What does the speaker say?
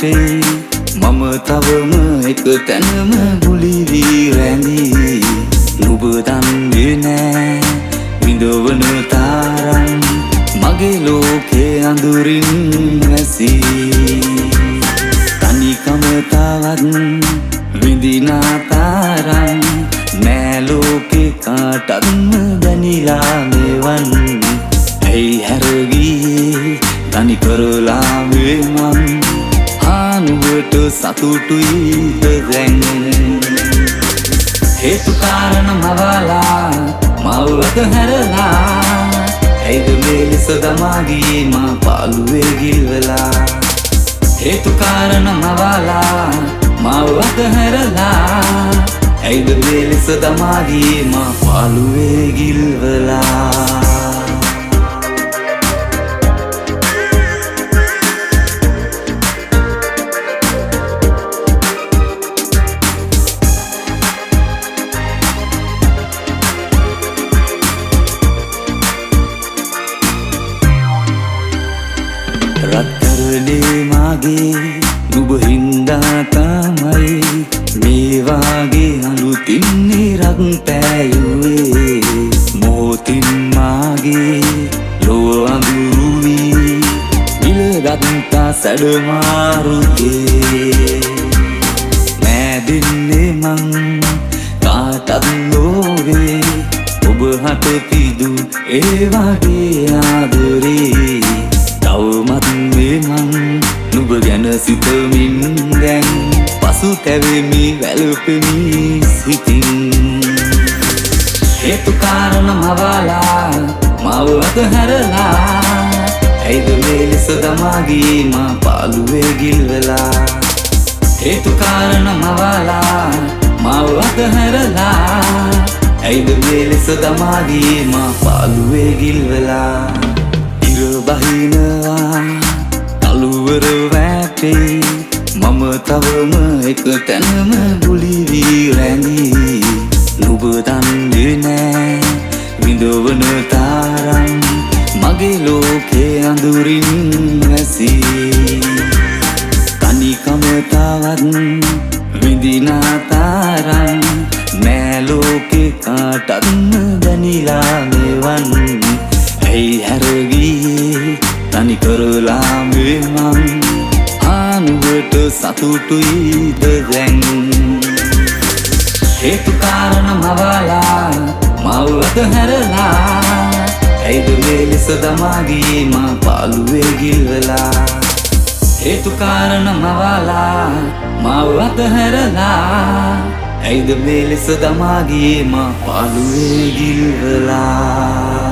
වැටේ මම තවම එක තැනම ගුලි වී රැඳී නුඹ දන්නේ නෑ විඳවන තරම් මගේ ලෝකේ අඳුරින් වැසී තනිකම තවත් විඳිනා තරම් නෑ ලෝකේ කාටත්ම දැනිලා මෙවන් ඇයි හැරගියේ තනි කරලා වේ මං නුඹට සතුටුයිද දැන් හේතු කාරණා මවලා මව අතහැරලා ඇයිද මේ ලෙස දමා ගියේ මා පාළුවේ ගිල්වලා හේතු කාරණා මවලා මව අතහැරලා ඇයිද මේ ලෙස දමා ගියේ මා පාළුවේ ගිල්වලා රත්තරනේ මාගේ නුඹ හින්දා තමයි මේ වාගේ අලුතින් නිරක් පෑයුවේ මොහොතින් මාගේ ලොව අඳුරු වී ඉලගත්තා සැඩ මාරුගේ මෑදින්නේ මං කාටත් නොවේ ඔබ හට පිදු ඒ වගේ ආදරේ තවමත් මේ මං නුඹ ගැන සිතමින් දැන් පසුතැවෙමි වැළපෙමි සිතින් හේතු කාරණා මවලා මව අතහැරලා ඇයිද මේ ලෙස දමා ගියේ මා පාළුවේ ගිල්වලා හේතු කාරණා මවලා මව අතහැරලා ඇයිද මේ ලෙස දමා ගියේ මා පාළුවේ ගිල්වලා බහිනවා කළුවර වැටේ මම තවම එක තැනම ගුලි වී රැඳී නුඹ දන්නේ නෑ විඳවන තරම් මගේ ලෝකේ අඳුරින් වැසී තනිකම තවත් විඳිනා තරම් නෑ ලෝකේ කාටත්ම දැනිලා මෙවන් ඇයි හැරගියේ තනි කරලා මේ මං නුඹට සතුටුයිද දැන් හේතු කාරණා මවලා මව අතහැරලා ඇයිද මේ ලෙස දමා ගියේ මා පාළුවේ ගිල්වලා හේතු කාරණා මවලා මව අතහැරලා ඇයිද මේ ලෙස දමා ගියේ මා පාළුවේ ගිල්වලා